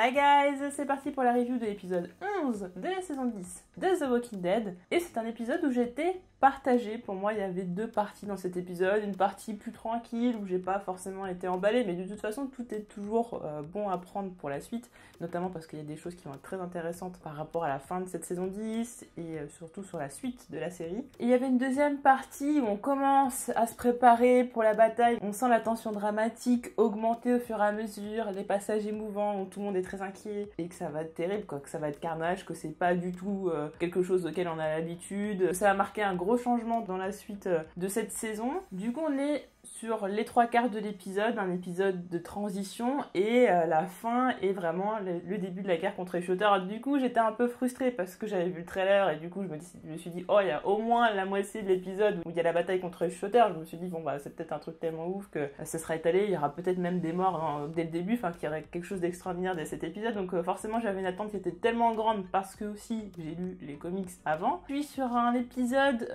Hi guys, c'est parti pour la review de l'épisode 11 de la saison 10 de The Walking Dead. Et c'est un épisode où j'étais partagée. Pour moi, il y avait deux parties dans cet épisode. Une partie plus tranquille où j'ai pas forcément été emballée, mais de toute façon, tout est toujours bon à prendre pour la suite, notamment parce qu'il y a des choses qui vont être très intéressantes par rapport à la fin de cette saison 10 et surtout sur la suite de la série. Et il y avait une deuxième partie où on commence à se préparer pour la bataille. On sent la tension dramatique augmenter au fur et à mesure, les passages émouvants où tout le monde est très inquiet et que ça va être terrible, quoi, que ça va être carnage, que c'est pas du tout quelque chose auquel on a l'habitude. Ça a marqué un gros changement dans la suite de cette saison. Du coup, on est sur les 3/4 de l'épisode, un épisode de transition, et la fin est vraiment le début de la guerre contre les shooters. Du coup, j'étais un peu frustrée parce que j'avais vu le trailer et du coup, je me suis dit, oh, il y a au moins la moitié de l'épisode où il y a la bataille contre les shooters. Je me suis dit, bon, bah, c'est peut-être un truc tellement ouf que ça sera étalé, il y aura peut-être même des morts dès le début, enfin, qu'il y aurait quelque chose d'extraordinaire dès cet épisode. Donc, forcément, j'avais une attente qui était tellement grande parce que aussi, j'ai lu les comics avant. Puis, sur un épisode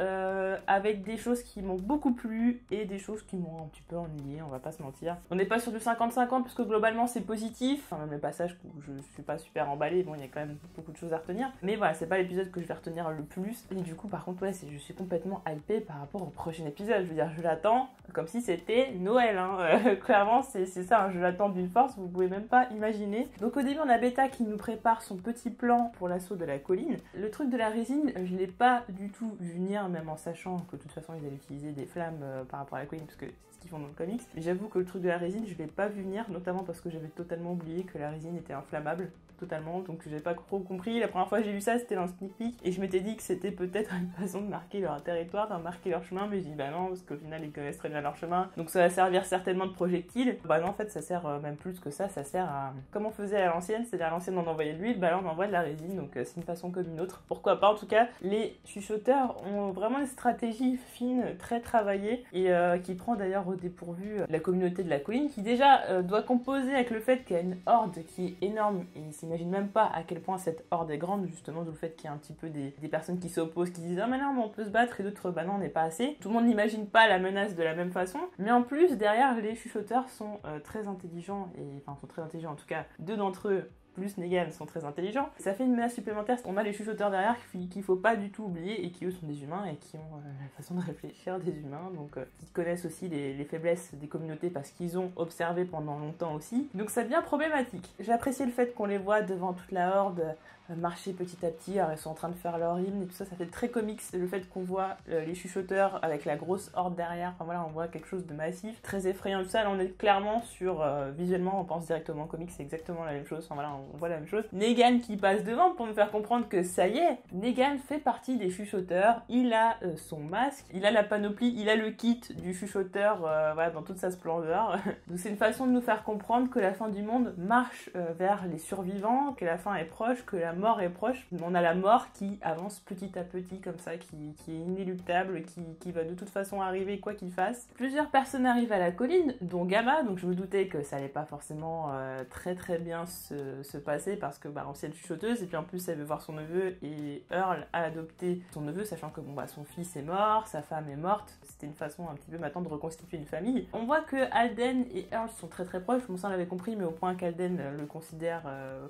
avec des choses qui m'ont beaucoup plu et des choses qui m'ont un petit peu ennuyé, on va pas se mentir. On n'est pas sur du 50-50 puisque globalement c'est positif, enfin même les passages où je suis pas super emballée, bon il y a quand même beaucoup de choses à retenir, mais voilà, c'est pas l'épisode que je vais retenir le plus. Et du coup par contre ouais, je suis complètement hypée par rapport au prochain épisode, je veux dire je l'attends comme si c'était Noël, hein. Clairement c'est ça, hein, je l'attends d'une force, vous pouvez même pas imaginer. Donc au début on a Beta qui nous prépare son petit plan pour l'assaut de la colline. Le truc de la résine, je l'ai pas du tout vu venir, même en sachant que de toute façon ils allaient utiliser des flammes par rapport à la colline, parce que c'est ce qu'ils font dans le comics. J'avoue que le truc de la résine, je l'ai pas vu venir, notamment parce que j'avais totalement oublié que la résine était inflammable, totalement, donc j'avais pas trop compris. La première fois que j'ai vu ça, c'était dans le sneak peek, et je m'étais dit que c'était peut-être une façon de marquer leur territoire, de marquer leur chemin, mais je dis bah non, parce qu'au final ils connaissent très bien leur chemin, donc ça va servir certainement de projectile. Bah non, en fait ça sert même plus que ça sert à... Comme on faisait à l'ancienne, c'est-à-dire à l'ancienne on envoyait de l'huile, bah là on envoie de la résine, donc c'est une façon comme une autre. Pourquoi pas, en tout cas, les chuchoteurs ont vraiment une stratégie fine, très travaillée, et qui prend d'ailleurs au dépourvu la communauté de la colline, qui déjà doit composer avec le fait qu'il y a une horde qui est énorme, et ils s'imaginent même pas à quel point cette horde est grande, justement, d'où le fait qu'il y a un petit peu des personnes qui s'opposent, qui disent « Ah mais non, mais on peut se battre », et d'autres « Bah non, on n'est pas assez ». Tout le monde n'imagine pas la menace de la même façon, mais en plus, derrière, les chuchoteurs sont très intelligents, sont très intelligents, en tout cas, deux d'entre eux, plus Negan, sont très intelligents. Ça fait une menace supplémentaire. On a les chuchoteurs derrière qu'il faut pas du tout oublier et qui eux sont des humains et qui ont la façon de réfléchir des humains, donc qui connaissent aussi les faiblesses des communautés parce qu'ils ont observé pendant longtemps aussi. Donc ça devient problématique. J'ai apprécié le fait qu'on les voit devant toute la horde marcher petit à petit, alors ils sont en train de faire leur hymne et tout ça, ça fait très comics, le fait qu'on voit les chuchoteurs avec la grosse horde derrière, enfin voilà, on voit quelque chose de massif, très effrayant, tout ça. Là on est clairement sur, visuellement on pense directement comics, c'est exactement la même chose, enfin voilà, on voit la même chose. Negan qui passe devant pour nous faire comprendre que ça y est, Negan fait partie des chuchoteurs, il a son masque, il a la panoplie, il a le kit du chuchoteur, voilà, dans toute sa splendeur. Donc c'est une façon de nous faire comprendre que la fin du monde marche vers les survivants, que la fin est proche, que la mort est proche. On a la mort qui avance petit à petit comme ça, qui est inéluctable, qui va de toute façon arriver quoi qu'il fasse. Plusieurs personnes arrivent à la colline, dont Gamma, donc je me doutais que ça allait pas forcément très très bien se passer parce que ancienne chuchoteuse, et puis en plus elle veut voir son neveu, et Earl a adopté son neveu, sachant que son fils est mort, sa femme est morte. C'était une façon un petit peu maintenant de reconstituer une famille. On voit que Alden et Earl sont très très proches, bon ça on l'avait compris, mais au point qu'Alden le considère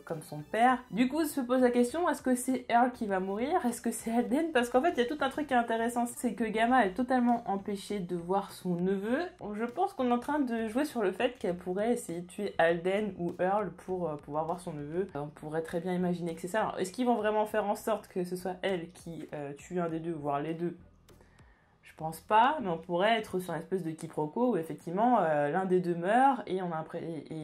comme son père. Du coup se pose la question, est-ce que c'est Earl qui va mourir? Est-ce que c'est Alden? Parce qu'en fait il y a tout un truc qui est intéressant, c'est que Gamma est totalement empêchée de voir son neveu. Je pense qu'on est en train de jouer sur le fait qu'elle pourrait essayer de tuer Alden ou Earl pour pouvoir voir son neveu. On pourrait très bien imaginer que c'est ça. Alors est-ce qu'ils vont vraiment faire en sorte que ce soit elle qui tue un des deux, voire les deux? Je pense pas, mais on pourrait être sur une espèce de quiproquo où effectivement l'un des deux meurt et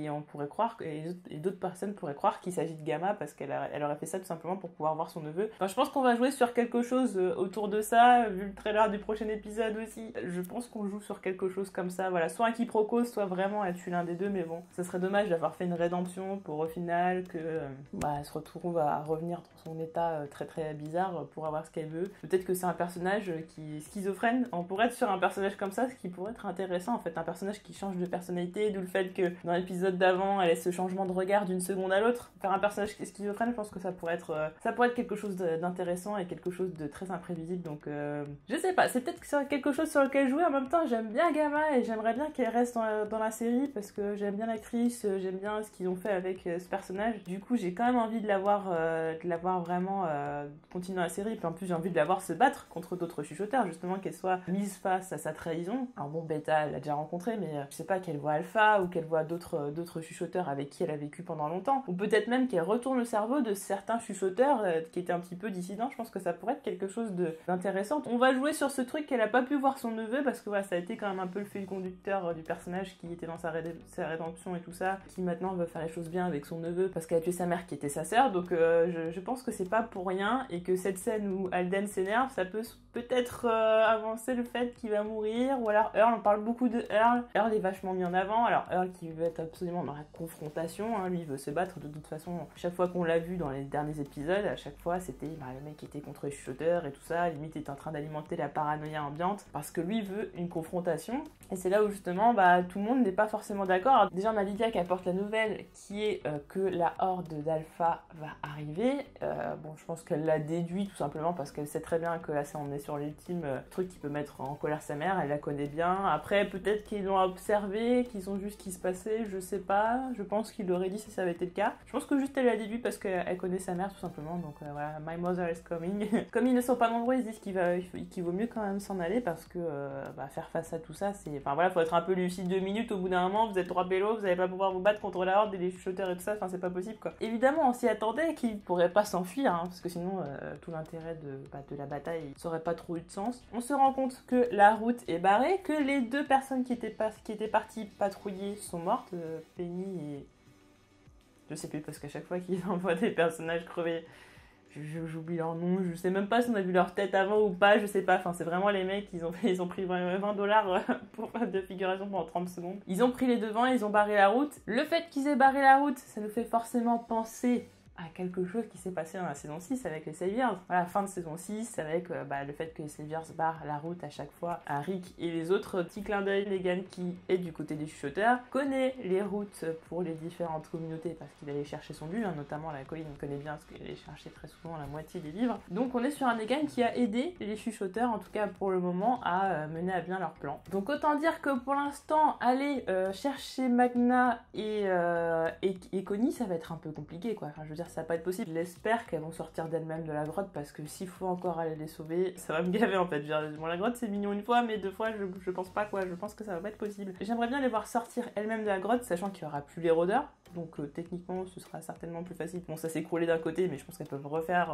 on pourrait croire et d'autres personnes pourraient croire qu'il s'agit de Gamma parce qu'elle aurait fait ça tout simplement pour pouvoir voir son neveu. Enfin, je pense qu'on va jouer sur quelque chose autour de ça, vu le trailer du prochain épisode aussi. Je pense qu'on joue sur quelque chose comme ça, voilà, soit un quiproquo, soit vraiment elle tue l'un des deux, mais bon, ça serait dommage d'avoir fait une rédemption pour au final que elle se retrouve à revenir dans son état très très bizarre pour avoir ce qu'elle veut. Peut-être que c'est un personnage qui est schizophrène schizophrène. On pourrait être sur un personnage comme ça, ce qui pourrait être intéressant en fait, un personnage qui change de personnalité, d'où le fait que dans l'épisode d'avant, elle ait ce changement de regard d'une seconde à l'autre. Faire un personnage qui est schizophrène, je pense que ça pourrait être quelque chose d'intéressant et quelque chose de très imprévisible. Donc je sais pas, c'est peut-être quelque chose sur lequel jouer. En même temps, j'aime bien Gamma et j'aimerais bien qu'elle reste dans la série parce que j'aime bien l'actrice, j'aime bien ce qu'ils ont fait avec ce personnage. Du coup, j'ai quand même envie de la voir vraiment continuer dans la série. Puis en plus, j'ai envie de la voir se battre contre d'autres chuchoteurs, justement, qu'elle soit mise face à sa trahison. Alors bon, Beta, elle l'a déjà rencontré, mais je sais pas, qu'elle voit Alpha ou qu'elle voit d'autres chuchoteurs avec qui elle a vécu pendant longtemps. Ou peut-être même qu'elle retourne le cerveau de certains chuchoteurs qui étaient un petit peu dissidents. Je pense que ça pourrait être quelque chose d'intéressant. On va jouer sur ce truc qu'elle a pas pu voir son neveu parce que voilà, ça a été quand même un peu le fil conducteur du personnage qui était dans sa rédemption et tout ça, qui maintenant veut faire les choses bien avec son neveu parce qu'elle a tué sa mère qui était sa sœur. Donc je pense que c'est pas pour rien et que cette scène où Alden s'énerve, ça peut peut-être avancer le fait qu'il va mourir. Ou alors Earl, on parle beaucoup de Earl. Earl est vachement mis en avant. Alors Earl qui veut être absolument dans la confrontation, hein, lui il veut se battre de toute façon. Chaque fois qu'on l'a vu dans les derniers épisodes, à chaque fois c'était le mec qui était contre les chuchoteurs et tout ça, limite était en train d'alimenter la paranoïa ambiante parce que lui veut une confrontation. Et c'est là où justement tout le monde n'est pas forcément d'accord. Alors, déjà on a Lydia qui apporte la nouvelle qui est que la horde d'Alpha va arriver. Bon, je pense qu'elle l'a déduit tout simplement parce qu'elle sait très bien que là on est sur l'ultime truc qui peut mettre en colère sa mère, elle la connaît bien. Après peut-être qu'ils l'ont observé, qu'ils ont vu ce qui se passait, je sais pas. Je pense qu'il l'aurait dit si ça avait été le cas. Je pense que juste elle l'a déduit parce qu'elle connaît sa mère tout simplement. Donc voilà, my mother is coming. Comme ils ne sont pas nombreux, ils se disent qu'il vaut mieux quand même s'en aller parce que faire face à tout ça, c'est... Enfin voilà, faut être un peu lucide 2 minutes au bout d'un moment, vous êtes 3 pélos, vous allez pas pouvoir vous battre contre la horde et les chuchoteurs et tout ça, enfin c'est pas possible quoi. Évidemment, on s'y attendait qu'ils pourraient pas s'enfuir, hein, parce que sinon tout l'intérêt de la bataille ça aurait pas trop eu de sens. On se rend compte que la route est barrée, que les 2 personnes qui étaient parties patrouiller sont mortes, Penny et... Je sais plus parce qu'à chaque fois qu'ils envoient des personnages crevés, j'oublie leur nom, je sais même pas si on a vu leur tête avant ou pas, je sais pas, enfin c'est vraiment les mecs, ils ont pris $20 pour faire de figuration pendant 30 secondes. Ils ont pris les devants, ils ont barré la route. Le fait qu'ils aient barré la route, ça nous fait forcément penser à quelque chose qui s'est passé dans la saison 6 avec les Saviors. À la fin de saison 6, avec le fait que les Saviors barrent la route à chaque fois à Rick et les autres. Petit clin d'œil, Negan qui est du côté des chuchoteurs, connaît les routes pour les différentes communautés parce qu'il allait chercher son but, hein, notamment la colline, on connaît bien parce qu'il allait chercher très souvent la moitié des livres. Donc on est sur un Negan qui a aidé les chuchoteurs, en tout cas pour le moment, à mener à bien leur plan. Donc autant dire que pour l'instant, aller chercher Magna et Connie, ça va être un peu compliqué quoi. Enfin, je veux dire, ça va pas être possible. J'espère qu'elles vont sortir d'elles-mêmes de la grotte parce que s'il faut encore aller les sauver, ça va me gaver en fait. Bon, la grotte c'est mignon une fois, mais 2 fois je pense pas quoi. Je pense que ça va pas être possible. J'aimerais bien les voir sortir elles-mêmes de la grotte, sachant qu'il y aura plus les rôdeurs. Donc techniquement ce sera certainement plus facile. Bon, ça s'est écroulé d'un côté, mais je pense qu'elles peuvent refaire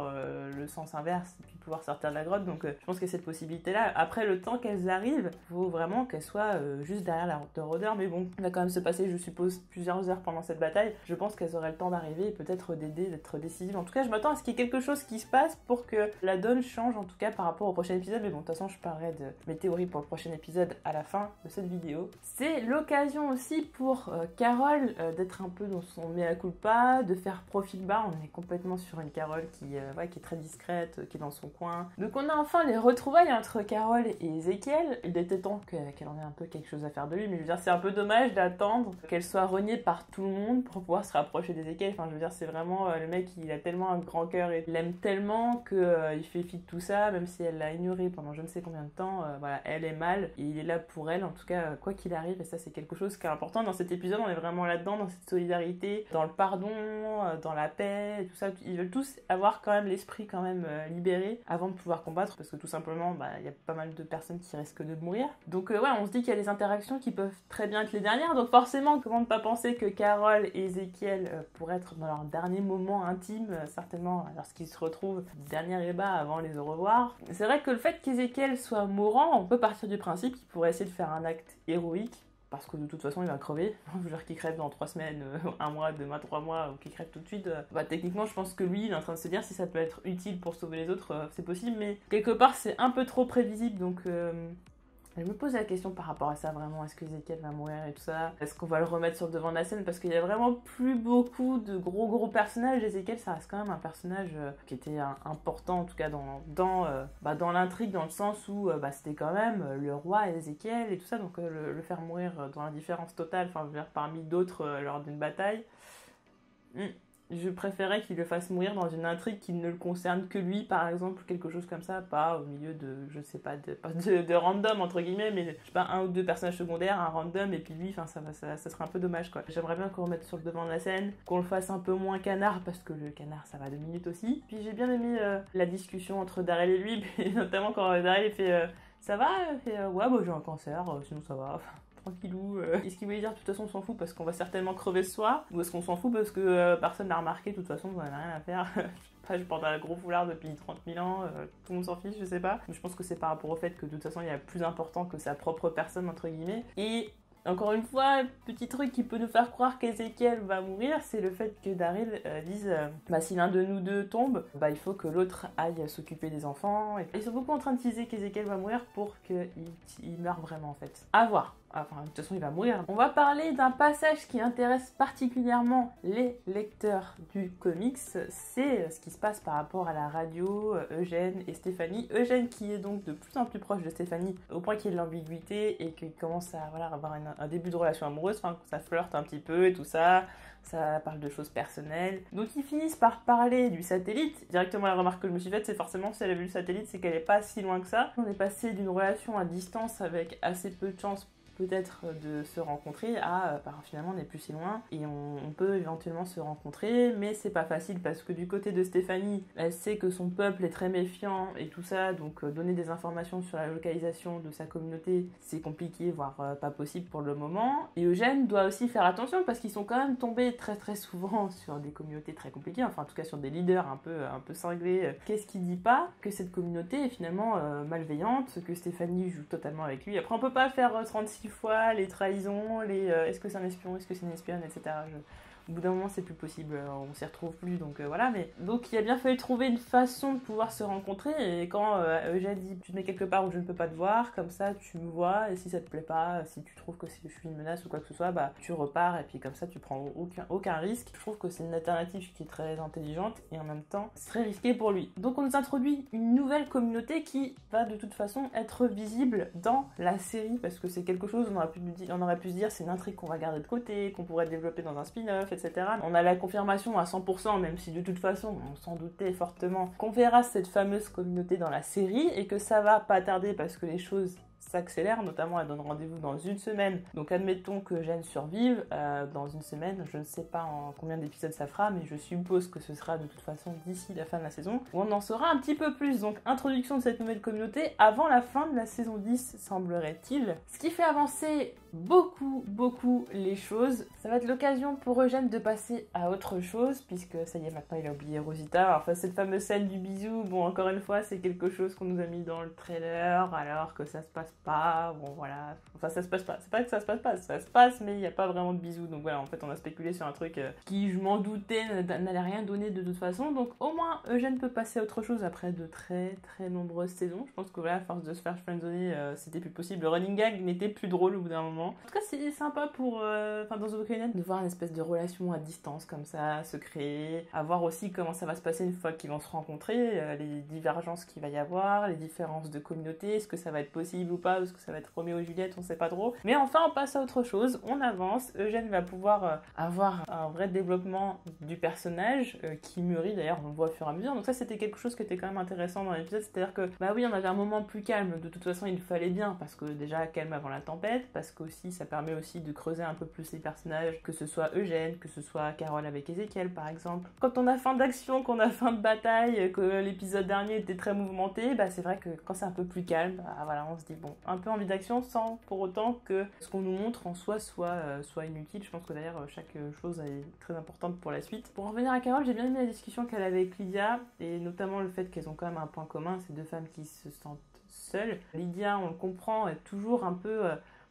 le sens inverse et puis pouvoir sortir de la grotte. Donc je pense qu'il y a cette possibilité là. Après, le temps qu'elles arrivent, faut vraiment qu'elles soient juste derrière la route de rôdeurs. Mais bon, il va quand même se passer, je suppose, plusieurs heures pendant cette bataille. Je pense qu'elles auraient le temps d'arriver et peut-être d'aider, d'être décisives. En tout cas, je m'attends à ce qu'il y ait quelque chose qui se passe pour que la donne change, en tout cas par rapport au prochain épisode. Mais bon, de toute façon, je parlerai de mes théories pour le prochain épisode à la fin de cette vidéo. C'est l'occasion aussi pour Carol d'être un peu dans son mea culpa, de faire profil bas. On est complètement sur une Carol qui est très discrète, qui est dans son coin. Donc on a enfin les retrouvailles entre Carol et Ezekiel. Il était temps qu'elle en ait un peu quelque chose à faire de lui, mais je veux dire, c'est un peu dommage d'attendre qu'elle soit reniée par tout le monde pour pouvoir se rapprocher d'Ezekiel. Enfin, je veux dire, c'est vraiment le mec, il a tellement un grand cœur et il l'aime tellement qu'il fait fi de tout ça, même si elle l'a ignoré pendant je ne sais combien de temps. Voilà, elle est mal et il est là pour elle, en tout cas, quoi qu'il arrive. Et ça, c'est quelque chose qui est important dans cet épisode. On est vraiment là-dedans, dans cette solidarité, dans le pardon, dans la paix, et tout ça. Ils veulent tous avoir quand même l'esprit quand même libéré avant de pouvoir combattre, parce que tout simplement, il y a pas mal de personnes qui risquent de mourir. Donc ouais, on se dit qu'il y a des interactions qui peuvent très bien être les dernières. Donc forcément, comment ne pas penser que Carol et Ezekiel pourraient être dans leur dernier moment intime, certainement lorsqu'ils se retrouvent, dernier ébat avant les au revoir. C'est vrai que le fait qu'Ezekiel soit mourant, on peut partir du principe qu'il pourrait essayer de faire un acte héroïque, parce que de toute façon il va crever. Je veux dire qu'il crève dans 3 semaines, 1 mois, 2 mois, 3 mois, ou qu'il crève tout de suite. Techniquement je pense que lui il est en train de se dire si ça peut être utile pour sauver les autres, c'est possible, mais quelque part c'est un peu trop prévisible, donc Je me pose la question par rapport à ça vraiment, est-ce que Ezekiel va mourir et tout ça? Est-ce qu'on va le remettre sur le devant de la scène? Parce qu'il y a vraiment plus beaucoup de gros personnages. Ezekiel, ça reste quand même un personnage qui était important en tout cas dans l'intrigue, dans le sens où c'était quand même le roi Ezekiel et tout ça, donc le faire mourir dans l'indifférence totale, enfin je veux dire, parmi d'autres lors d'une bataille. Je préférais qu'il le fasse mourir dans une intrigue qui ne le concerne que lui, par exemple, quelque chose comme ça, pas au milieu de, je sais pas, de random, entre guillemets, mais je sais pas, un ou deux personnages secondaires, un random, et puis lui, enfin, ça serait un peu dommage, quoi. J'aimerais bien qu'on le remette sur le devant de la scène, qu'on le fasse un peu moins canard, parce que le canard, ça va 2 minutes aussi. Puis j'ai bien aimé la discussion entre Daryl et lui, et notamment quand Daryl fait ça va? Il fait ouais, bah j'ai un cancer, sinon ça va. Tranquillou. Et ce qu'il voulait dire, de toute façon, on s'en fout parce qu'on va certainement crever ce soir, ou est-ce qu'on s'en fout parce que personne n'a remarqué, de toute façon, on n'en a rien à faire. Je porte un gros foulard depuis 30 000 ans, tout le monde s'en fiche, je sais pas. Mais je pense que c'est par rapport au fait que de toute façon, il y a plus important que sa propre personne, entre guillemets. Et encore une fois, petit truc qui peut nous faire croire qu'Ezekiel va mourir, c'est le fait que Daryl dise si l'un de nous deux tombe, il faut que l'autre aille s'occuper des enfants. Et ils sont beaucoup en train de teaser qu'Ezekiel va mourir pour qu'il meure vraiment en fait. À voir. Enfin, de toute façon, il va mourir. On va parler d'un passage qui intéresse particulièrement les lecteurs du comics. C'est ce qui se passe par rapport à la radio, Eugène et Stéphanie. Eugène qui est donc de plus en plus proche de Stéphanie, au point qu'il y ait de l'ambiguïté et qu'il commence à avoir un début de relation amoureuse, enfin, ça flirte un petit peu et tout ça. Ça parle de choses personnelles. Donc ils finissent par parler du satellite. Directement la remarque que je me suis faite, c'est forcément si elle a vu le satellite, c'est qu'elle est pas si loin que ça. On est passé d'une relation à distance avec assez peu de chance peut-être de se rencontrer à finalement on n'est plus si loin et on peut éventuellement se rencontrer, mais c'est pas facile parce que du côté de Stéphanie, elle sait que son peuple est très méfiant et tout ça, donc donner des informations sur la localisation de sa communauté, c'est compliqué, voire pas possible pour le moment. Et Eugène doit aussi faire attention parce qu'ils sont quand même tombés très très souvent sur des communautés très compliquées, enfin en tout cas sur des leaders un peu cinglés. Qu'est-ce qu'il dit pas? Que cette communauté est finalement malveillante, que Stéphanie joue totalement avec lui. Après on peut pas faire 36 fois les trahisons, est-ce que c'est un espion, est-ce que c'est une espionne, etc. Au bout d'un moment, c'est plus possible, on s'y retrouve plus, donc voilà. Mais donc, il a bien fallu trouver une façon de pouvoir se rencontrer. Et quand Eugène dit, tu te mets quelque part où je ne peux pas te voir, comme ça, tu me vois. Et si ça te plaît pas, si tu trouves que je suis une menace ou quoi que ce soit, tu repars. Et puis comme ça, tu prends aucun risque. Je trouve que c'est une alternative qui est très intelligente et en même temps, c'est très risqué pour lui. Donc, on nous introduit une nouvelle communauté qui va de toute façon être visible dans la série parce que c'est quelque chose, on aurait pu se dire, c'est une intrigue qu'on va garder de côté, qu'on pourrait développer dans un spin-off, etc. On a la confirmation à 100%, même si de toute façon on s'en doutait fortement, qu'on verra cette fameuse communauté dans la série et que ça va pas tarder parce que les choses s'accélère, notamment elle donne rendez-vous dans 1 semaine. Donc admettons que Eugène survive dans 1 semaine, je ne sais pas en combien d'épisodes ça fera, mais je suppose que ce sera de toute façon d'ici la fin de la saison, où on en saura un petit peu plus. Donc introduction de cette nouvelle communauté avant la fin de la saison 10, semblerait-il. Ce qui fait avancer beaucoup les choses. Ça va être l'occasion pour Eugène de passer à autre chose, puisque ça y est, maintenant il a oublié Rosita. Alors cette fameuse scène du bisou, bon encore une fois c'est quelque chose qu'on nous a mis dans le trailer, alors que ça se passe pas, bon voilà, enfin ça se passe pas, c'est pas que ça se passe pas, ça se passe mais il n'y a pas vraiment de bisous, donc voilà, en fait on a spéculé sur un truc qui, je m'en doutais, n'allait rien donner de toute façon, donc au moins Eugène peut passer à autre chose après de très nombreuses saisons. Je pense que voilà, à force de se faire friendzoner, c'était plus possible, le running gag n'était plus drôle au bout d'un moment. En tout cas c'est sympa pour, dans The Walking Dead, de voir une espèce de relation à distance comme ça se créer, à voir aussi comment ça va se passer une fois qu'ils vont se rencontrer, les divergences qu'il va y avoir, les différences de communauté, est-ce que ça va être possible ou pas, parce que ça va être Roméo et Juliette, on sait pas trop. Mais enfin, on passe à autre chose, on avance. Eugène va pouvoir avoir un vrai développement du personnage qui mûrit, d'ailleurs, on le voit au fur et à mesure. Donc ça, c'était quelque chose qui était quand même intéressant dans l'épisode, c'est-à-dire que, oui, on avait un moment plus calme, de toute façon, il fallait bien, parce que déjà, calme avant la tempête, parce qu'aussi, ça permet aussi de creuser un peu plus les personnages, que ce soit Eugène, que ce soit Carole avec Ezekiel, par exemple. Quand on a fin d'action, qu'on a fin de bataille, que l'épisode dernier était très mouvementé, c'est vrai que quand c'est un peu plus calme, voilà, on se dit bon, un peu envie d'action sans pour autant que ce qu'on nous montre en soi soit inutile. Je pense que d'ailleurs chaque chose est très importante pour la suite. Pour en revenir à Carole, j'ai bien aimé la discussion qu'elle avait avec Lydia et notamment le fait qu'elles ont quand même un point commun, ces deux femmes qui se sentent seules. Lydia, on le comprend, est toujours un peu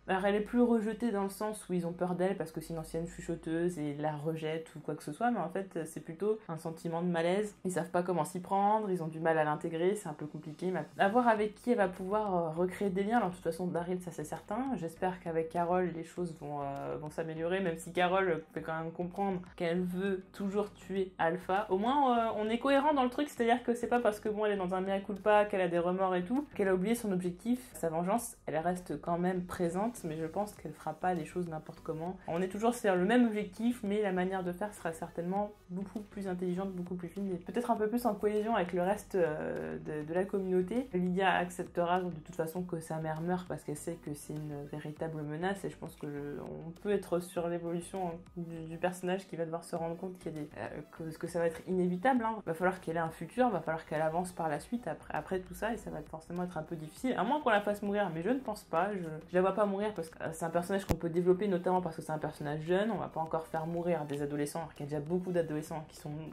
Alors elle est plus rejetée dans le sens où ils ont peur d'elle parce que c'est une ancienne chuchoteuse et la rejettent ou quoi que ce soit, mais en fait c'est plutôt un sentiment de malaise. Ils savent pas comment s'y prendre, ils ont du mal à l'intégrer, c'est un peu compliqué. Mais à voir avec qui elle va pouvoir recréer des liens. Alors de toute façon Daryl, ça c'est certain. J'espère qu'avec Carol les choses vont s'améliorer, même si Carol fait quand même comprendre qu'elle veut toujours tuer Alpha. Au moins on est cohérent dans le truc, c'est-à-dire que c'est pas parce que elle est dans un mea culpa, qu'elle a des remords et tout, qu'elle a oublié son objectif. Sa vengeance, elle reste quand même présente, mais je pense qu'elle fera pas les choses n'importe comment. On est toujours sur le même objectif, mais la manière de faire sera certainement beaucoup plus intelligente, beaucoup plus fine, et peut-être un peu plus en cohésion avec le reste de la communauté. Lydia acceptera de toute façon que sa mère meurt parce qu'elle sait que c'est une véritable menace, et je pense que on peut être sur l'évolution du personnage qui va devoir se rendre compte qu'il y a que ça va être inévitable. Va falloir qu'elle ait un futur, va falloir qu'elle avance par la suite après tout ça, et ça va forcément être un peu difficile, à moins qu'on la fasse mourir, mais je ne pense pas. Je la vois pas mourir parce que c'est un personnage qu'on peut développer, notamment parce que c'est un personnage jeune. On va pas encore faire mourir des adolescents, alors qu'il y a déjà beaucoup d'adolescents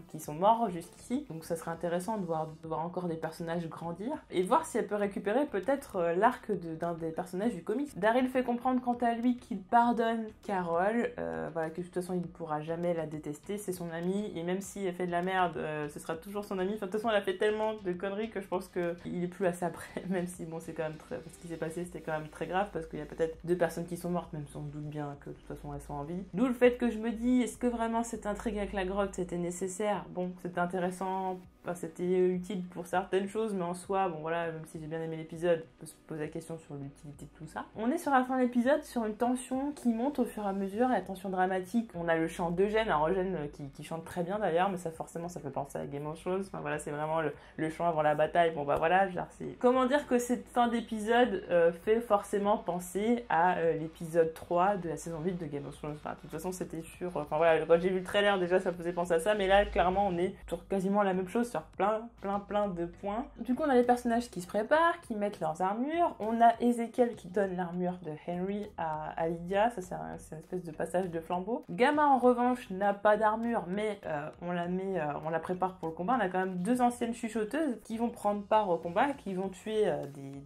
qui sont morts jusqu'ici, donc ça serait intéressant de voir encore des personnages grandir et voir si elle peut récupérer peut-être l'arc d'un des personnages du comics. Daryl fait comprendre quant à lui qu'il pardonne Carol, voilà, que de toute façon il ne pourra jamais la détester, c'est son amie, et même si elle fait de la merde, ce sera toujours son amie. Enfin, de toute façon elle a fait tellement de conneries que je pense qu'il est plus à ça près, même si bon, c'est quand même très... ce qui s'est passé c'était quand même très grave, parce qu'il y a peut-être 2 personnes qui sont mortes, même si on se doute bien que de toute façon elles sont en vie. D'où le fait que je me dis, est-ce que vraiment cette intrigue avec la grotte c'était nécessaire? Bon, c'était intéressant, c'était utile pour certaines choses, mais en soi, bon voilà, même si j'ai bien aimé l'épisode, on peut se poser la question sur l'utilité de tout ça. On est sur la fin de l'épisode, sur une tension qui monte au fur et à mesure, et la tension dramatique. On a le chant d'Eugène, alors Eugène qui chante très bien d'ailleurs, mais ça forcément ça fait penser à Game of Thrones. Enfin voilà, c'est vraiment le chant avant la bataille. Bon bah voilà, genre c'est... Comment dire que cette fin d'épisode fait forcément penser à l'épisode 3 de la saison 8 de Game of Thrones. Enfin, de toute façon c'était sûr, enfin voilà, quand j'ai vu le trailer déjà ça faisait penser à ça, mais là clairement on est sur quasiment la même chose, sur plein de points. Du coup on a les personnages qui se préparent, qui mettent leurs armures. On a Ezekiel qui donne l'armure de Henry à Lydia, ça c'est une espèce de passage de flambeau. Gamma en revanche n'a pas d'armure, mais on la prépare pour le combat. On a quand même 2 anciennes chuchoteuses qui vont prendre part au combat, qui vont tuer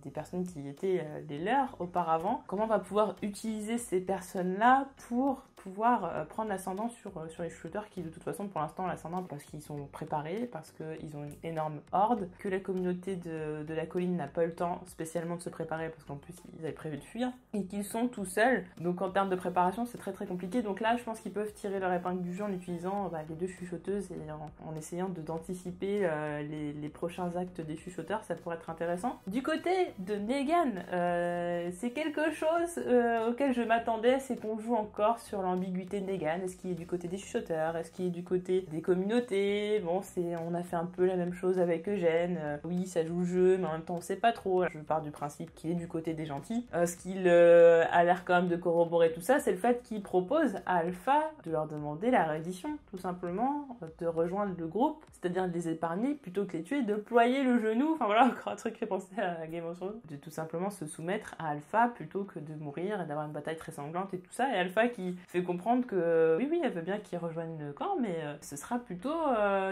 des personnes qui étaient les leurs auparavant. Comment on va pouvoir utiliser ces personnes-là pour pouvoir prendre l'ascendant sur les shooters qui de toute façon pour l'instant ont l'ascendant parce qu'ils sont préparés, parce qu'ils ont une énorme horde, que la communauté de la colline n'a pas eu le temps spécialement de se préparer parce qu'en plus ils avaient prévu de fuir, et qu'ils sont tout seuls, donc en termes de préparation c'est très compliqué. Donc là je pense qu'ils peuvent tirer leur épingle du jeu en utilisant les 2 chuchoteuses et en essayant d'anticiper les prochains actes des chuchoteurs. Ça pourrait être intéressant. Du côté de Negan, c'est quelque chose auquel je m'attendais, c'est qu'on joue encore sur l'ambiguïté de Negan. Est-ce qu'il est du côté des chuchoteurs? Est-ce qu'il est du côté des communautés? Bon, on a fait un peu la même chose avec Eugène. Oui, ça joue le jeu, mais en même temps, on sait pas trop. Je pars du principe qu'il est du côté des gentils. Ce qu'il a l'air quand même de corroborer tout ça, c'est le fait qu'il propose à Alpha de leur demander la reddition, tout simplement, de rejoindre le groupe, c'est-à-dire de les épargner plutôt que les tuer, de ployer le genou. Enfin voilà, encore un truc qui fait penser à Game of Thrones. De tout simplement se soumettre à Alpha plutôt que de mourir et d'avoir une bataille très sanglante et tout ça. Et Alpha qui fait comprendre que oui, elle veut bien qu'ils rejoignent le camp, mais ce sera plutôt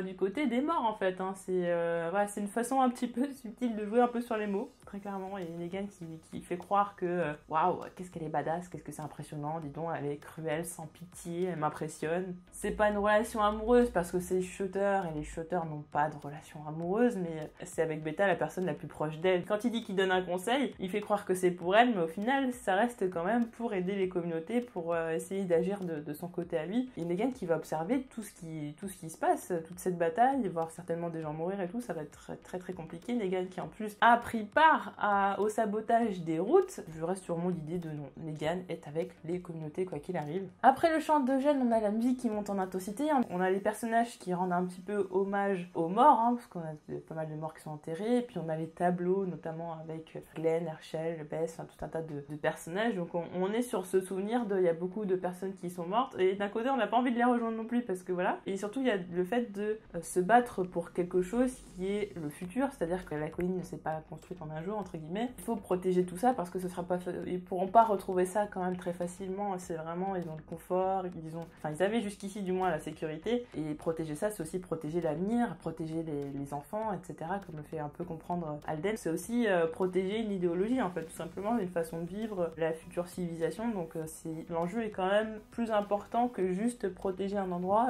du côté des morts en fait. C'est une façon un petit peu subtile de jouer un peu sur les mots, très clairement. Et Negan qui fait croire que waouh, qu'est-ce qu'elle est badass, qu'est-ce que c'est impressionnant, dis donc, elle est cruelle, sans pitié, elle m'impressionne. C'est pas une relation amoureuse parce que c'est shooters et les shooters n'ont pas de relation amoureuse, mais c'est avec Beta la personne la plus proche d'elle. Quand il dit qu'il donne un conseil, il fait croire que c'est pour elle, mais au final ça reste quand même pour aider les communautés, pour essayer d'agir de son côté à lui. Et Negan qui va observer tout ce qui se passe, toute cette bataille, voir certainement des gens mourir et tout, ça va être très compliqué. Negan qui en plus a pris part au sabotage des routes. Je reste sur mon idée de non, Negan est avec les communautés quoi qu'il arrive. Après le chant d'Eugène, on a la musique qui monte en intensité, on a les personnages qui rendent un petit peu hommage aux morts, parce qu'on a pas mal de morts qui sont enterrés, et puis on a les tableaux notamment avec Glenn, Herschel, Bess, tout un tas de personnages. Donc on est sur ce souvenir il y a beaucoup de personnages personnes qui sont mortes. Et d'un côté, on n'a pas envie de les rejoindre non plus parce que voilà. Et surtout, il y a le fait de se battre pour quelque chose qui est le futur, c'est-à-dire que la colline ne s'est pas construite en un jour, entre guillemets. Il faut protéger tout ça parce que ce sera pas, ils pourront pas retrouver ça quand même très facilement. C'est vraiment, ils ont le confort, ils avaient jusqu'ici du moins la sécurité. Et protéger ça, c'est aussi protéger l'avenir, protéger les enfants, etc. Comme le fait un peu comprendre Alden. C'est aussi protéger une idéologie, en fait, tout simplement, une façon de vivre la future civilisation. Donc l'enjeu est quand même plus important que juste protéger un endroit,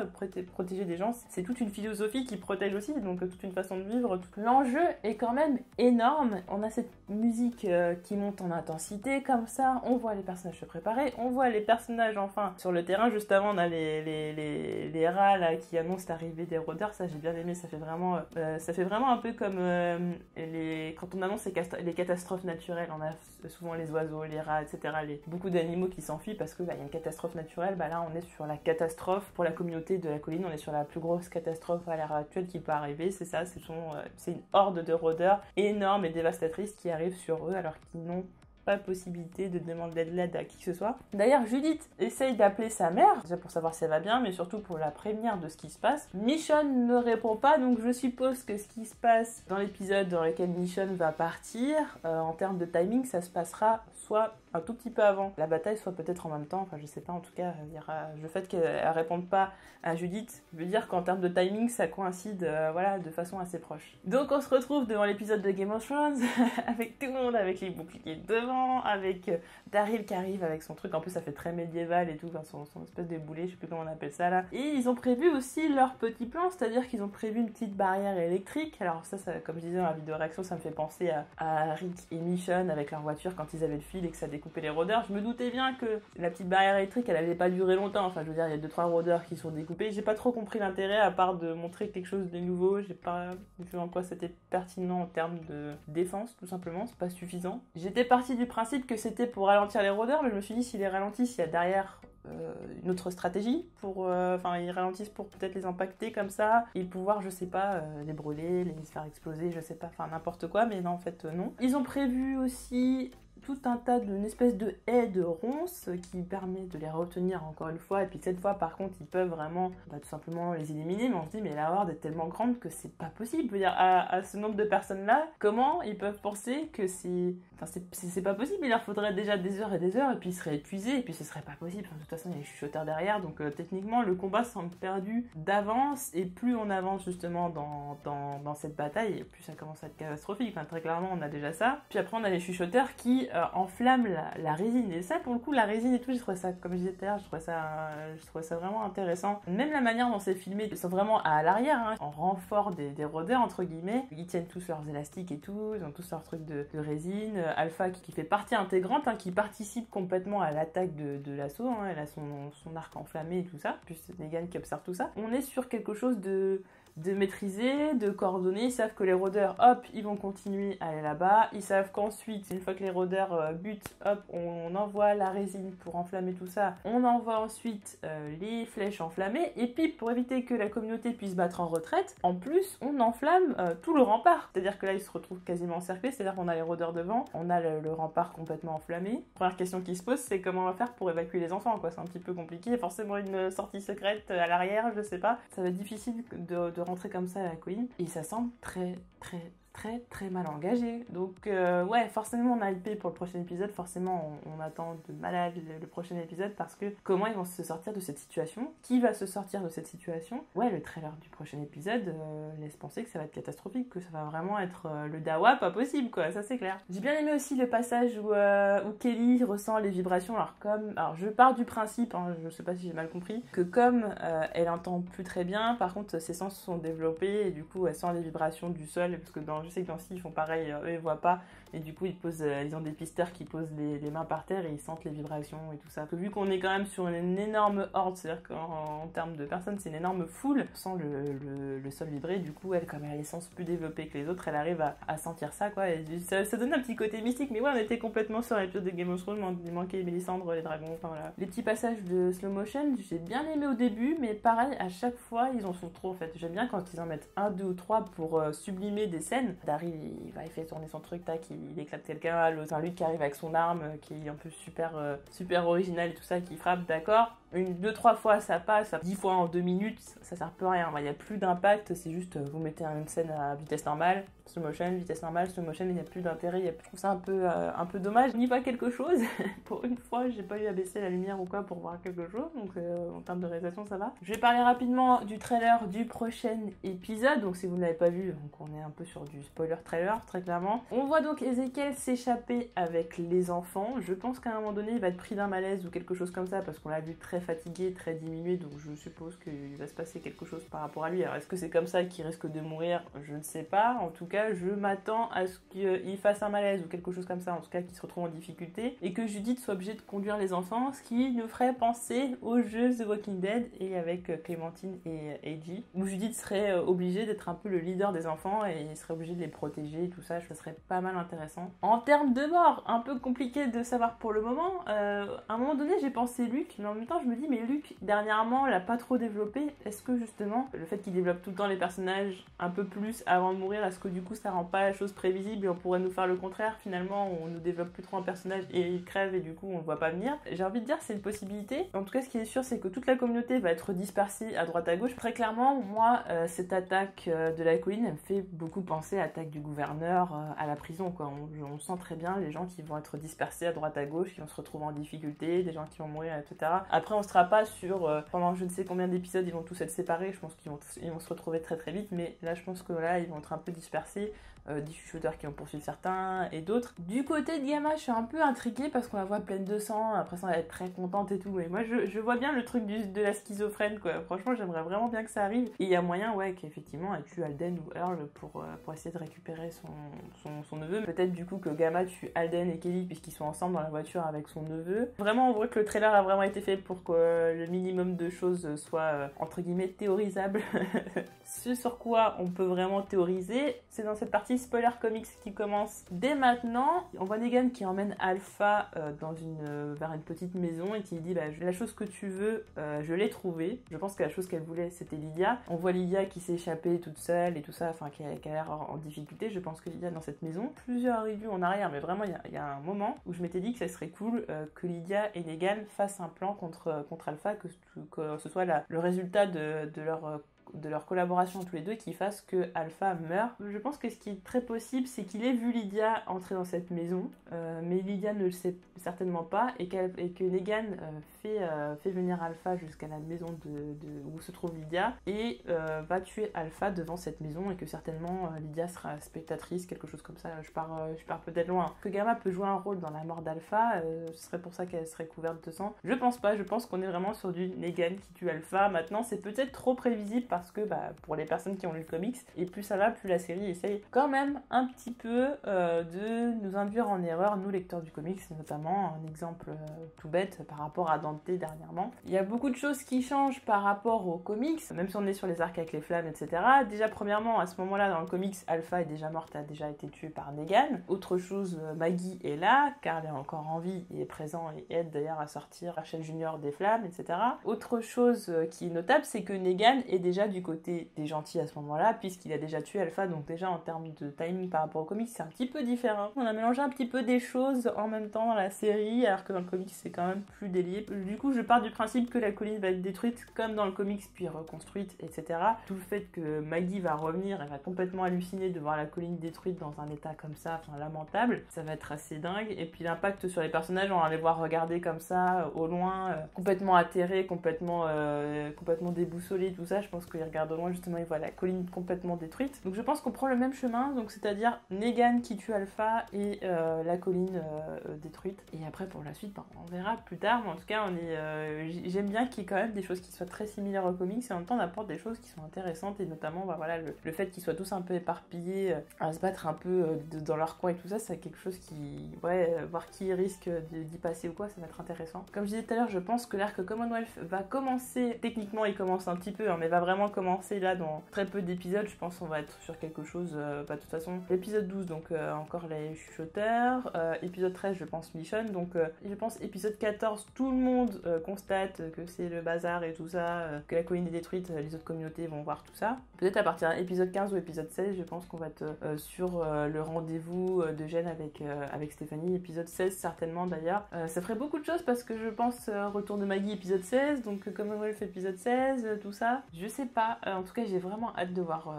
protéger des gens. C'est toute une philosophie qui protège aussi, donc toute une façon de vivre. L'enjeu est quand même énorme. On a cette musique qui monte en intensité comme ça, on voit les personnages se préparer, on voit les personnages enfin sur le terrain. Juste avant, on a les rats là qui annoncent l'arrivée des rôdeurs. Ça, j'ai bien aimé, ça fait vraiment un peu comme quand on annonce les catastrophes naturelles. On a souvent les oiseaux, les rats, etc. Beaucoup d'animaux qui s'enfuient parce que y a une catastrophe naturelle. Là, on est sur la catastrophe pour la communauté de la colline. On est sur la plus grosse catastrophe à l'heure actuelle qui peut arriver. C'est ça, c'est une horde de rôdeurs énorme et dévastatrice qui arrive sur eux alors qu'ils n'ont pas possibilité de demander de l'aide à qui que ce soit. D'ailleurs, Judith essaye d'appeler sa mère, déjà pour savoir si elle va bien, mais surtout pour la prévenir de ce qui se passe. Michonne ne répond pas, donc je suppose que ce qui se passe dans l'épisode dans lequel Michonne va partir, en termes de timing, ça se passera soit un tout petit peu avant la bataille, soit peut-être en même temps, enfin je sais pas, en tout cas, le fait qu'elle réponde pas à Judith veut dire qu'en termes de timing, ça coïncide de façon assez proche. Donc on se retrouve devant l'épisode de Game of Thrones, avec tout le monde, avec les boucliers devant, avec Daryl qui arrive avec son truc, en plus ça fait très médiéval et tout, son espèce de boulet, je sais plus comment on appelle ça là. Et ils ont prévu aussi leur petit plan, c'est-à-dire qu'ils ont prévu une petite barrière électrique. Alors ça comme je disais dans la vidéo réaction, ça me fait penser à Rick et Michonne avec leur voiture quand ils avaient le fil et que ça découpait les rôdeurs. Je me doutais bien que la petite barrière électrique, elle allait pas durer longtemps. Enfin, je veux dire, il y a 2-3 rôdeurs qui sont découpés. J'ai pas trop compris l'intérêt à part de montrer quelque chose de nouveau. J'ai pas vu en quoi c'était pertinent en termes de défense, tout simplement. C'est pas suffisant. J'étais partie du principe que c'était pour ralentir les rôdeurs, mais je me suis dit, s'ils les ralentissent, il y a derrière une autre stratégie pour ils ralentissent pour peut-être les impacter comme ça et pouvoir, je sais pas, les brûler, les faire exploser, je sais pas, enfin n'importe quoi, mais non, en fait non. Ils ont prévu aussi tout un tas d'une espèce de haie de ronces qui permet de les retenir encore une fois, et puis cette fois par contre ils peuvent vraiment tout simplement les éliminer, mais on se dit mais la horde est tellement grande que c'est pas possible. Je veux dire, à ce nombre de personnes là, comment ils peuvent penser que c'est pas possible? Il leur faudrait déjà des heures et puis ils seraient épuisés et puis ce serait pas possible. Enfin, de toute façon il y a les chuchoteurs derrière, donc techniquement le combat semble perdu d'avance, et plus on avance justement dans cette bataille, et plus ça commence à être catastrophique. Enfin, très clairement on a déjà ça, puis après on a les chuchoteurs qui enflamment la résine, et ça pour le coup la résine et tout, j'ai trouvé ça, comme je disais tout à l'heure, je trouvais ça vraiment intéressant. Même la manière dont c'est filmé, ils sont vraiment à l'arrière, hein, en renfort des rôdeurs entre guillemets, ils tiennent tous leurs élastiques et tout, ils ont tous leurs trucs de résine. Alpha qui fait partie intégrante, hein, qui participe complètement à l'attaque de l'assaut, hein, elle a son arc enflammé et tout ça, puis c'est Negan qui observe tout ça. On est sur quelque chose de maîtriser, de coordonner. Ils savent que les rôdeurs, hop, ils vont continuer à aller là-bas. Ils savent qu'ensuite, une fois que les rôdeurs butent, hop, on envoie la résine pour enflammer tout ça. On envoie ensuite les flèches enflammées. Et puis, pour éviter que la communauté puisse battre en retraite, en plus, on enflamme tout le rempart. C'est-à-dire que là, ils se retrouvent quasiment encerclés. C'est-à-dire qu'on a les rôdeurs devant, on a le rempart complètement enflammé. Première question qui se pose, c'est comment on va faire pour évacuer les enfants, quoi. C'est un petit peu compliqué. Il y a forcément une sortie secrète à l'arrière, je sais pas. Ça va être difficile de rentrer comme ça à la colline, et ça semble très mal engagé. Donc ouais, forcément on a hypé pour le prochain épisode, forcément on attend de malade le prochain épisode, parce que comment ils vont se sortir de cette situation, qui va se sortir de cette situation. Ouais, le trailer du prochain épisode laisse penser que ça va être catastrophique, que ça va vraiment être le dawa pas possible, quoi, ça c'est clair. J'ai bien aimé aussi le passage où Kelly ressent les vibrations. Alors je pars du principe, hein, je sais pas si j'ai mal compris, que comme elle entend plus très bien, par contre ses sens sont développés et du coup elle sent les vibrations du sol, parce que je sais que dans ils font pareil, eux ils voient pas, et du coup ils ont des pisteurs qui posent les mains par terre et ils sentent les vibrations et tout ça. Vu qu'on est quand même sur une énorme horde, c'est-à-dire qu'en termes de personnes c'est une énorme foule, on sent le sol vibrer, du coup elle, comme elle a les sens plus développés que les autres, elle arrive à sentir ça, quoi, et ça donne un petit côté mystique. Mais ouais, on était complètement sur l'épisode de Game of Thrones, il manquait Mélisandre, les dragons, enfin voilà. Les petits passages de slow motion, j'ai bien aimé au début, mais pareil, à chaque fois ils en font trop en fait. J'aime bien quand ils en mettent 1, 2 ou 3 pour sublimer des scènes. Daryl il fait tourner son truc, tac, il éclate quelqu'un, l'autre, lui qui arrive avec son arme, qui est un peu super original et tout ça, qui frappe, d'accord. deux, trois fois ça passe, 10 fois en 2 minutes, ça sert peu à rien. Il n'y a plus d'impact, c'est juste vous mettez une scène à vitesse normale, slow motion, vitesse normale, slow motion, il n'y a plus d'intérêt. Je trouve ça un peu dommage. On y voit quelque chose. Pour une fois, j'ai pas eu à baisser la lumière ou quoi pour voir quelque chose, donc en termes de réalisation, ça va. Je vais parler rapidement du trailer du prochain épisode. Donc si vous ne l'avez pas vu, donc on est un peu sur du spoiler trailer, très clairement. On voit donc Ezekiel s'échapper avec les enfants. Je pense qu'à un moment donné, il va être pris d'un malaise ou quelque chose comme ça, parce qu'on l'a vu très fatigué, très diminué, donc je suppose qu'il va se passer quelque chose par rapport à lui. Alors est-ce que c'est comme ça qu'il risque de mourir? Je ne sais pas. En tout cas, je m'attends à ce qu'il fasse un malaise ou quelque chose comme ça, en tout cas qu'il se retrouve en difficulté, et que Judith soit obligée de conduire les enfants, ce qui nous ferait penser au jeu The Walking Dead, et avec Clémentine et AJ, où Judith serait obligée d'être un peu le leader des enfants et serait obligée de les protéger et tout ça. Ça serait pas mal intéressant. En termes de mort, un peu compliqué de savoir pour le moment. À un moment donné, j'ai pensé Luke, mais en même temps, je me dis, mais Luke, dernièrement, l'a pas trop développé. Est-ce que justement, le fait qu'il développe tout le temps les personnages un peu plus avant de mourir, est-ce que du coup, ça rend pas la chose prévisible et on pourrait nous faire le contraire? Finalement, on nous développe plus trop un personnage et il crève et du coup, on le voit pas venir. J'ai envie de dire, c'est une possibilité. En tout cas, ce qui est sûr, c'est que toute la communauté va être dispersée à droite à gauche. Très clairement, moi, cette attaque de la colline, elle me fait beaucoup penser à l'attaque du gouverneur à la prison, quoi. On sent très bien les gens qui vont être dispersés à droite à gauche, qui vont se retrouver en difficulté, des gens qui vont mourir, etc. Après, on sera pas sur pendant je ne sais combien d'épisodes, ils vont tous être séparés. Je pense qu'ils vont se retrouver très très vite, mais là, je pense que là, ils vont être un peu dispersés. Des chuchoteurs qui vont poursuivre certains et d'autres. Du côté de Gamma, je suis un peu intriguée parce qu'on la voit pleine de sang, après ça, elle va être très contente et tout, mais moi je vois bien le truc de la schizophrène, quoi. Franchement, j'aimerais vraiment bien que ça arrive. Et il y a moyen, ouais, qu'effectivement elle tue Alden ou Earl pour essayer de récupérer son neveu. Peut-être du coup que Gamma tue Alden et Kelly puisqu'ils sont ensemble dans la voiture avec son neveu. Vraiment, on voit que le trailer a vraiment été fait pour que le minimum de choses soit entre guillemets théorisable. Ce sur quoi on peut vraiment théoriser, c'est dans cette partie spoiler comics qui commence dès maintenant. On voit Negan qui emmène Alpha vers une petite maison et qui dit bah, la chose que tu veux, je l'ai trouvée. Je pense que la chose qu'elle voulait, c'était Lydia. On voit Lydia qui s'est échappée toute seule et tout ça, enfin qui a l'air en difficulté. Je pense que Lydia est dans cette maison. Plusieurs reviews en arrière, mais vraiment il y a un moment où je m'étais dit que ça serait cool que Lydia et Negan fassent un plan contre Alpha, que ce soit le résultat de leur collaboration tous les deux qui fasse que Alpha meurt. Je pense que ce qui est très possible, c'est qu'il ait vu Lydia entrer dans cette maison, mais Lydia ne le sait certainement pas, et que Negan fait venir Alpha jusqu'à la maison où se trouve Lydia, et va tuer Alpha devant cette maison, et que certainement Lydia sera spectatrice, quelque chose comme ça. Je pars peut-être loin. Que Gamma peut jouer un rôle dans la mort d'Alpha, ce serait pour ça qu'elle serait couverte de sang. Je pense pas, je pense qu'on est vraiment sur du Negan qui tue Alpha. Maintenant, c'est peut-être trop prévisible parce que pour les personnes qui ont lu le comics, et plus ça va, plus la série essaye quand même un petit peu de nous induire en erreur, nous lecteurs du comics, notamment un exemple tout bête par rapport à Dante dernièrement. Il y a beaucoup de choses qui changent par rapport aux comics, même si on est sur les arcs avec les flammes, etc. Déjà, premièrement, à ce moment-là, dans le comics, Alpha est déjà morte, a déjà été tuée par Negan. Autre chose, Maggie est là, car elle est encore en vie, et est présent et aide d'ailleurs à sortir Rachel Junior des flammes, etc. Autre chose qui est notable, c'est que Negan est déjà du côté des gentils à ce moment-là, puisqu'il a déjà tué Alpha, donc déjà en termes de timing par rapport au comics, c'est un petit peu différent. On a mélangé un petit peu des choses en même temps dans la série, alors que dans le comics, c'est quand même plus délié. Du coup, je pars du principe que la colline va être détruite comme dans le comics, puis reconstruite, etc. Tout le fait que Maggie va revenir, elle va complètement halluciner de voir la colline détruite dans un état comme ça, enfin lamentable, ça va être assez dingue. Et puis l'impact sur les personnages, on va les voir regarder comme ça, au loin, complètement atterrés, complètement déboussolés, tout ça. Je pense qu'ils regardent au loin, justement, ils voient la colline complètement détruite. Donc je pense qu'on prend le même chemin, donc c'est-à-dire Negan qui tue Alpha et la colline détruite. Et après, pour la suite, on verra plus tard. Mais en tout cas, j'aime bien qu'il y ait quand même des choses qui soient très similaires aux comics et en même temps on apporte des choses qui sont intéressantes, et notamment le fait qu'ils soient tous un peu éparpillés à se battre un peu dans leur coin et tout ça, c'est quelque chose qui, voir qui risque d'y passer ou quoi, ça va être intéressant. Comme je disais tout à l'heure, je pense que l'arc Commonwealth va commencer, techniquement il commence un petit peu, mais va vraiment vraiment commencer là dans très peu d'épisodes. Je pense qu'on va être sur quelque chose, de toute façon, l'épisode 12, donc encore les chuchoteurs, épisode 13, je pense Michonne, donc je pense épisode 14, tout le monde constate que c'est le bazar et tout ça, que la colline est détruite, les autres communautés vont voir tout ça. Peut-être à partir d'épisode 15 ou épisode 16, je pense qu'on va être sur le rendez-vous de Jen avec Stéphanie, épisode 16 certainement d'ailleurs. Ça ferait beaucoup de choses parce que je pense retour de Maggie épisode 16, donc Commonwealth épisode 16, tout ça. Je sais pas, en tout cas j'ai vraiment hâte de voir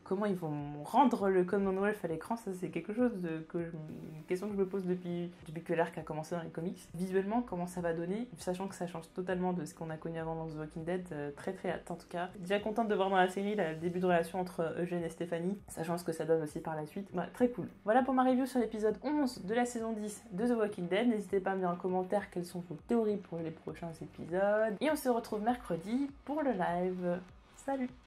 comment ils vont rendre le Commonwealth à l'écran. Ça c'est quelque chose une question que je me pose depuis que l'arc a commencé dans les comics. Visuellement, comment ça va donner, sachant que ça change totalement de ce qu'on a connu avant dans The Walking Dead. Très très hâte en tout cas. Déjà contente de voir dans la série le début de relation entre Eugène et Stéphanie, sachant ce que ça donne aussi par la suite. Bah, très cool. Voilà pour ma review sur l'épisode 11 de la saison 10 de The Walking Dead. N'hésitez pas à me dire en commentaire quelles sont vos théories pour les prochains épisodes. Et on se retrouve mercredi pour le live. Salut!